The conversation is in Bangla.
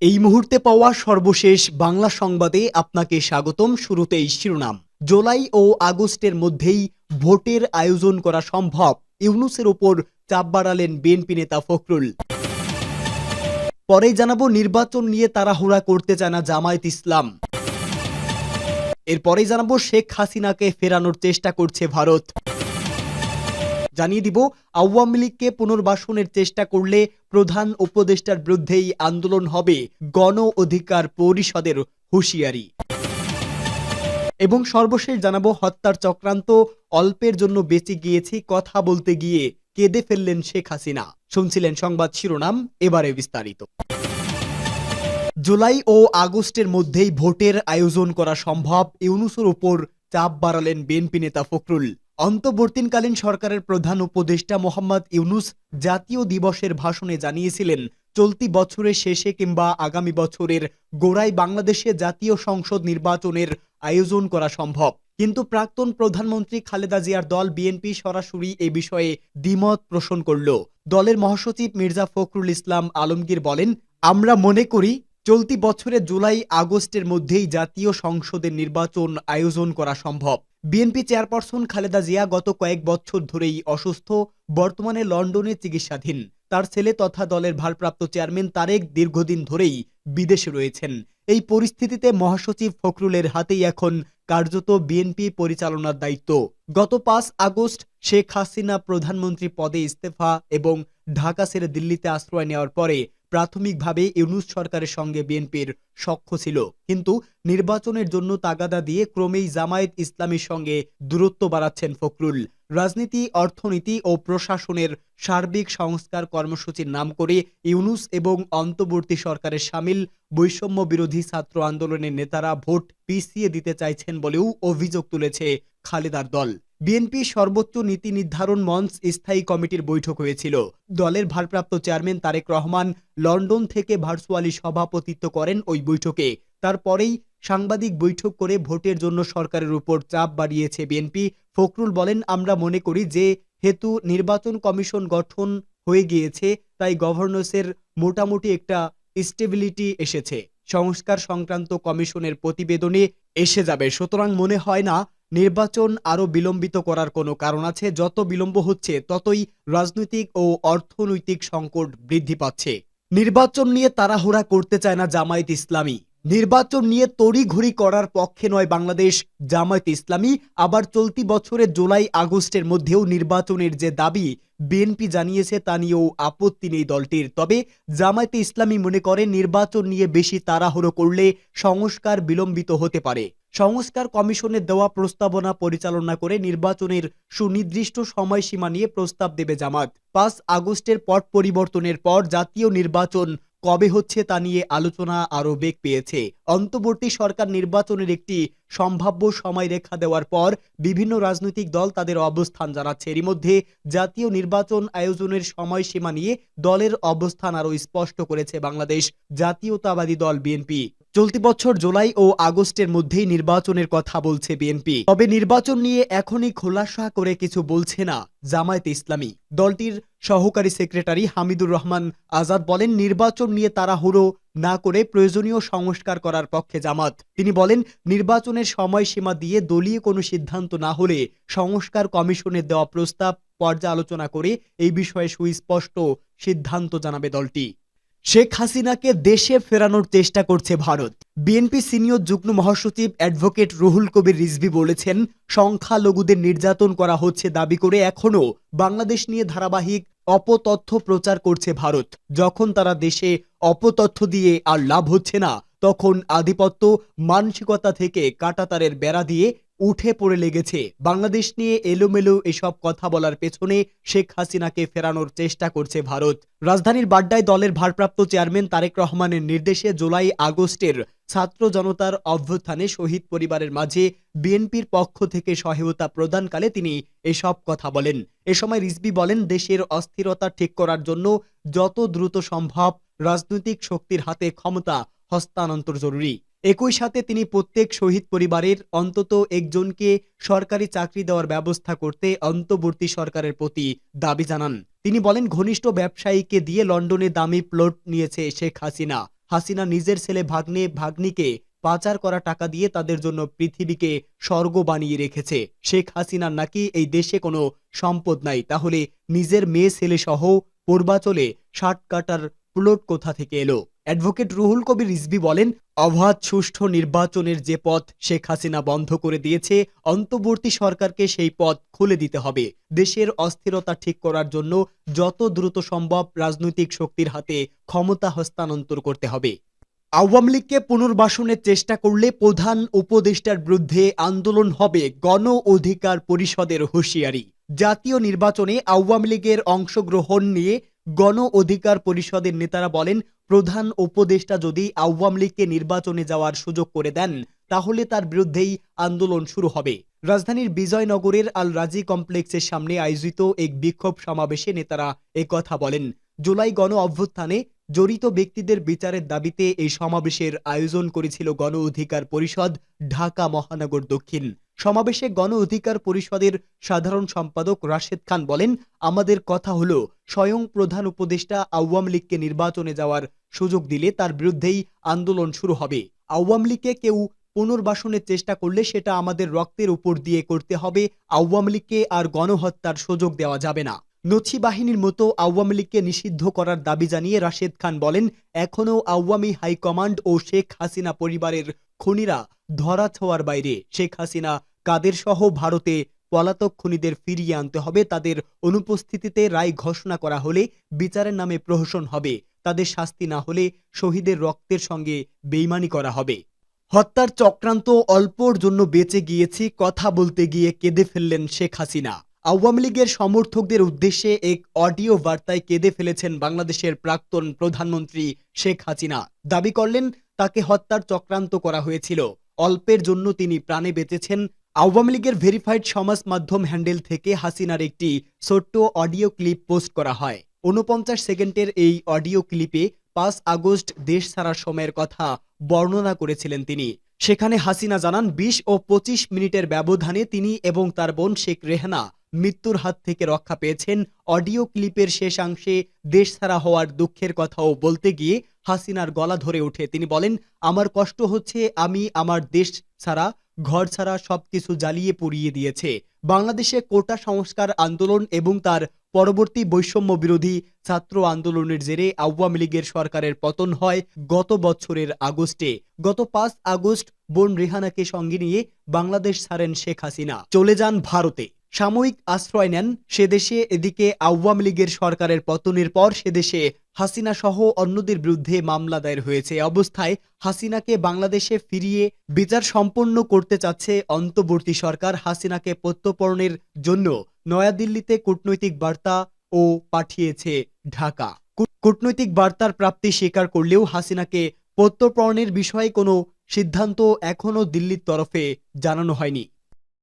এই মুহূর্তে পাওয়া সর্বশেষ বাংলা সংবাদে আপনাকে স্বাগতম। শুরুতেই শিরোনাম। জুলাই ও আগস্টের মধ্যেই ভোটের আয়োজন করা সম্ভব, ইউনূসের ওপর চাপ বাড়ালেন বিএনপি নেতা ফখরুল। পরেই জানাবো নির্বাচন নিয়ে তাড়াহুড়া করতে চায় না জামায়াত ইসলাম। এরপরেই জানাবো শেখ হাসিনাকে ফেরানোর চেষ্টা করছে ভারত। জানিয়ে দিব আওয়ামী লীগকে পুনর্বাসনের চেষ্টা করলে প্রধান উপদেষ্টার বিরুদ্ধেই আন্দোলন হবে, গণ অধিকার পরিষদের হুঁশিয়ারি। এবং সর্বশেষ জানাবো হত্যার চক্রান্ত, অল্পের জন্য বেঁচে গিয়েছি কথা বলতে গিয়ে কেঁদে ফেললেন শেখ হাসিনা। শুনছিলেন সংবাদ শিরোনাম, এবারে বিস্তারিত। জুলাই ও আগস্টের মধ্যেই ভোটের আয়োজন করা সম্ভব, ইউনূসের উপর চাপ বাড়ালেন বিএনপি নেতা ফখরুল। অন্তর্বর্তীকালীন সরকারের প্রধান উপদেষ্টা মোহাম্মদ ইউনূস জাতীয় দিবসের ভাষণে জানিয়েছিলেন, চলতি বছরের শেষে কিংবা আগামী বছরের গোড়ায় বাংলাদেশে জাতীয় সংসদ নির্বাচনের আয়োজন করা সম্ভব। কিন্তু প্রাক্তন প্রধানমন্ত্রী খালেদা জিয়ার দল বিএনপি সরাসরি এ বিষয়ে দ্বিমত পোষণ করল। দলের মহাসচিব মির্জা ফখরুল ইসলাম আলমগীর বলেন, আমরা মনে করি চলতি বছরের জুলাই আগস্টের মধ্যেই জাতীয় সংসদের নির্বাচন আয়োজন করা সম্ভব। বিএনপি চেয়ারপারসন খালেদা জিয়া গত কয়েক বছর ধরেই অসুস্থ, বর্তমানে লন্ডনে চিকিৎসাধীন। তার ছেলে তথা দলের ভারপ্রাপ্ত চেয়ারম্যান তারেক দীর্ঘদিন ধরেই বিদেশে রয়েছেন। এই পরিস্থিতিতে মহাসচিব ফখরুলের হাতেই এখন কার্যত বিএনপি পরিচালনার দায়িত্ব। গত 5 আগস্ট শেখ হাসিনা প্রধানমন্ত্রী পদে ইস্তফা এবং ঢাকা ছেড়ে দিল্লিতে আশ্রয় নেওয়ার পরে প্রাথমিকভাবে ইউনূস সরকারের সঙ্গে বিএনপির সখ্য ছিল, কিন্তু নির্বাচনের জন্য তাগাদা দিয়ে ক্রমেই জামায়াত ইসলামীর সঙ্গে দূরত্ব বাড়াচ্ছেন ফখরুল। রাজনীতি, অর্থনীতি ও প্রশাসনের সার্বিক সংস্কার কর্মসূচির নাম করে ইউনূস এবং অন্তর্বর্তী সরকারের শামিল বৈষম্য বিরোধী ছাত্র আন্দোলনের নেতারা ভোট পিছিয়ে দিতে চাইছেন বলেও অভিযোগ তুলেছে খালেদার দল। বিএনপি সর্বোচ্চ নীতি নির্ধারণ মঞ্চ স্থায়ী কমিটির বৈঠক হয়েছিল। দলের ভারপ্রাপ্ত চেয়ারম্যান তারেক রহমান লন্ডন থেকে ভার্চুয়ালি সভাপতিত্ব করেন ওই বৈঠকে। তারপরেই সাংবাদিক বৈঠক করে ভোটের জন্য সরকারের উপর চাপ বাড়িয়েছে বিএনপি। ফখরুল বলেন, আমরা মনে করি যে হেতু নির্বাচন কমিশন গঠন হয়ে গিয়েছে, তাই গভর্নেন্সের মোটামুটি একটা স্টেবিলিটি এসেছে। সংস্কার সংক্রান্ত কমিশনের প্রতিবেদনে এসে যাবে, সুতরাং মনে হয় না নির্বাচন আরো বিলম্বিত করার কোনো কারণ আছে। যত বিলম্ব হচ্ছে ততই রাজনৈতিক ও অর্থনৈতিক সংকট বৃদ্ধি পাচ্ছে। নির্বাচন নিয়ে তাড়াহুড়া করতে চায় না জামায়াত ইসলামী। নির্বাচন নিয়ে তড়িঘড়ি করার পক্ষে নয় বাংলাদেশ জামায়াত ইসলামী। আবার চলতি বছরের জুলাই আগস্টের মধ্যেও নির্বাচনের যে দাবি বিএনপি জানিয়েছে তা নিয়েও আপত্তি নেই দলটির। তবে জামায়াতে ইসলামী মনে করে নির্বাচন নিয়ে বেশি তাড়াহুড়ো করলে সংস্কার বিলম্বিত হতে পারে। সংস্কার কমিশনের দেওয়া প্রস্তাবনা পরিচালনা করে নির্বাচনের সুনির্দিষ্ট সময়সীমা নিয়ে প্রস্তাব দেবে জামাত। 5 আগস্টের পট পরিবর্তনের পর জাতীয় নির্বাচন কবে হচ্ছে তা নিয়ে আলোচনা আরও বেগ পেয়েছে। অন্তর্বর্তী সরকার নির্বাচনের একটি সম্ভাব্য সময়রেখা দেওয়ার পর বিভিন্ন রাজনৈতিক দল তাদের অবস্থান জানাচ্ছে। এরই মধ্যে জাতীয় নির্বাচন আয়োজনের সময়সীমা নিয়ে দলের অবস্থান আরও স্পষ্ট করেছে বাংলাদেশ জাতীয়তাবাদী দল বিএনপি। চলতি বছর জুলাই ও আগস্টের মধ্যেই নির্বাচনের কথা বলছে বিএনপি। তবে নির্বাচন নিয়ে এখনই খোলাসা করে কিছু বলছে না জামায়াতে ইসলামী। দলটির সহকারী সেক্রেটারি হামিদুর রহমান আজাদ বলেন, নির্বাচন নিয়ে তাড়াহুড়ো না করে প্রয়োজনীয় সংস্কার করার পক্ষে জামাত। তিনি বলেন, নির্বাচনের সময়সীমা দিয়ে দলীয় কোনো সিদ্ধান্ত না হলে সংস্কার কমিশনের দেওয়া প্রস্তাব পর্যালোচনা করে এই বিষয়ে সুস্পষ্ট সিদ্ধান্ত জানাবে দলটি। শেখ হাসিনাকে দেশে ফেরানোর চেষ্টা করছে ভারত। বিএনপি সিনিয়র যুগ্ম মহাসচিব অ্যাডভোকেট রুহুল কবির রিজভী বলেছেন, সংখ্যালঘুদের নির্যাতন করা হচ্ছে দাবি করে এখনো বাংলাদেশ নিয়ে ধারাবাহিক অপতথ্য প্রচার করছে ভারত। যখন তারা দেশে অপতথ্য দিয়ে আর লাভ হচ্ছে না, তখন আধিপত্য মানসিকতা থেকে কাঁটাতারের বেড়া দিয়ে উঠে পড়ে লেগেছে। বাংলাদেশ নিয়ে এলোমেলো এসব কথা বলার পেছনে শেখ হাসিনাকে ফেরানোর চেষ্টা করছে ভারত। রাজধানীর বাড্ডায় দলের ভারপ্রাপ্ত চেয়ারম্যান তারেক রহমানের নির্দেশে জুলাই আগস্টের ছাত্র জনতার অভ্যুত্থানে শহীদ পরিবারের মাঝে বিএনপির পক্ষ থেকে সহায়তা প্রদানকালে তিনি এসব কথা বলেন। এ সময় রিজভী বলেন, দেশের অস্থিরতা ঠিক করার জন্য যত দ্রুত সম্ভব রাজনৈতিক শক্তির হাতে ক্ষমতা হস্তান্তর জরুরি। একই সাথে তিনি প্রত্যেক শহীদ পরিবারের অন্তত একজনকে সরকারি চাকরি দেওয়ার ব্যবস্থা করতে অন্তর্বর্তী সরকারের প্রতি দাবি জানান। তিনি বলেন, ঘনিষ্ঠ ব্যবসায়ীকে দিয়ে লন্ডনে দামি প্লট নিয়েছে শেখ হাসিনা। হাসিনা নিজের ছেলে ভাগ্নে ভাগ্নিকে পাচার করা টাকা দিয়ে তাদের জন্য পৃথিবীকে স্বর্গ বানিয়ে রেখেছে। শেখ হাসিনার নাকি এই দেশে কোনো সম্পদ নাই, তাহলে নিজের মেয়ে ছেলে সহ পূর্বাচলে ৬০ কাটার প্লট কোথা থেকে এলো? অ্যাডভোকেট রুহুল কবির রিজভী বলেন, অবাধ সুষ্ঠু নির্বাচনের যে পথ শেখ হাসিনা বন্ধ করে দিয়েছে, অন্তর্বর্তী সরকারকে সেই পথ খুলে দিতে হবে। দেশের অস্থিরতা ঠিক করার জন্য যত দ্রুত সম্ভব রাজনৈতিক শক্তির হাতে ক্ষমতা হস্তান্তর করতে হবে। আওয়ামী লীগকে পুনর্বাসনের চেষ্টা করলে প্রধান উপদেষ্টার বিরুদ্ধে আন্দোলন হবে, গণ অধিকার পরিষদের হুঁশিয়ারি। জাতীয় নির্বাচনে আওয়ামী লীগের অংশগ্রহণ নিয়ে গণ অধিকার পরিষদের নেতারা বলেন, প্রধান উপদেষ্টা যদি আওয়ামী লীগকে নির্বাচনে যাওয়ার সুযোগ করে দেন, তাহলে তার বিরুদ্ধেই আন্দোলন শুরু হবে। রাজধানীর বিজয়নগরের আল রাজি কমপ্লেক্সের সামনে আয়োজিত এক বিক্ষোভ সমাবেশে নেতারা একথা বলেন। জুলাই গণ অভ্যুত্থানে জড়িত ব্যক্তিদের বিচারের দাবিতে এই সমাবেশের আয়োজন করেছিল গণ অধিকার পরিষদ, ঢাকা মহানগর দক্ষিণ। সমাবেশে গণ অধিকার পরিষদের সাধারণ সম্পাদক রাশেদ খান বলেন, আমাদের কথা হলো, স্বয়ং প্রধান উপদেষ্টা আওয়ামী লীগকে নির্বাচনে যাওয়ার সুযোগ দিলে তার বিরুদ্ধেই আন্দোলন শুরু হবে। আওয়ামী লীগকে কেউ পুনর্বাসনের চেষ্টা করলে সেটা আমাদের রক্তের উপর দিয়ে করতে হবে। আওয়ামী লীগকে আর গণহত্যার সুযোগ দেওয়া যাবে না। নছি বাহিনীর মতো আওয়ামী লীগকে নিষিদ্ধ করার দাবি জানিয়ে রাশেদ খান বলেন, এখনও আওয়ামী হাইকমান্ড ও শেখ হাসিনা পরিবারের খুনিরা ধরাছোঁয়ার বাইরে। শেখ হাসিনা কাদের সহ ভারতে পলাতক খুনিদের ফিরিয়ে আনতে হবে। তাদের অনুপস্থিতিতে রায় ঘোষণা করা হলে বিচারের নামে প্রহসন হবে। তাদের শাস্তি না হলে শহীদের রক্তের সঙ্গে বেইমানি করা হবে। হত্যার চক্রান্ত অল্পর জন্য বেঁচে গিয়েছি, কথা বলতে গিয়ে কেঁদে ফেললেন শেখ হাসিনা। আওয়ামী লীগের সমর্থকদের উদ্দেশ্যে এক অডিও বার্তায় কেঁদে ফেলেছেন বাংলাদেশের প্রাক্তন প্রধানমন্ত্রী শেখ হাসিনা। দাবি করলেন, তাকে হত্যার চক্রান্ত করা হয়েছিল, অল্পের জন্য তিনি প্রাণে বেঁচেছেন। আওয়ামী লীগের ভেরিফাইড সমাজ মাধ্যম হ্যান্ডেল থেকে হাসিনার একটি ছোট্ট অডিও ক্লিপ পোস্ট করা হয়। ৪৯ সেকেন্ডের এই অডিও ক্লিপে ৫ আগস্ট দেশ ছাড়ার সময়ের কথা বর্ণনা করেছিলেন তিনি। সেখানে হাসিনা জানান, ২০ ও ২৫ মিনিটের ব্যবধানে তিনি এবং তার বোন শেখ রেহানা মৃত্যুর হাত থেকে রক্ষা পেয়েছেন। অডিও ক্লিপের শেষাংশে দেশ ছাড়া হওয়ার দুঃখের কথাও বলতে গিয়ে হাসিনার গলা ধরে ওঠে। তিনি বলেন, আমার কষ্ট হচ্ছে, আমি আমার দেশ ছাড়া ঘর ছাড়া সবকিছু জ্বালিয়ে পুড়িয়ে দিয়েছে। বাংলাদেশে কোটা সংস্কার আন্দোলন এবং তার পরবর্তী বৈষম্য বিরোধী ছাত্র আন্দোলনের জেরে আওয়ামী লীগের সরকারের পতন হয় গত বছরের আগস্টে। গত ৫ আগস্ট বোন রেহানাকে সঙ্গে নিয়ে বাংলাদেশ ছাড়েন শেখ হাসিনা, চলে যান ভারতে, সাময়িক আশ্রয় নেন সেদেশে। এদিকে আওয়ামী লীগের সরকারের পতনের পর সেদেশে হাসিনা সহ অন্যদের বিরুদ্ধে মামলা দায়ের হয়েছে। অবস্থায় হাসিনাকে বাংলাদেশে ফিরিয়ে বিচার সম্পন্ন করতে চাচ্ছে অন্তর্বর্তী সরকার। হাসিনাকে প্রত্যর্পণের জন্য নয়াদিল্লিতে কূটনৈতিক বার্তা ও পাঠিয়েছে ঢাকা। কূটনৈতিক বার্তার প্রাপ্তি স্বীকার করলেও হাসিনাকে প্রত্যর্পণের বিষয়ে কোনো সিদ্ধান্ত এখনও দিল্লির তরফে জানানো হয়নি।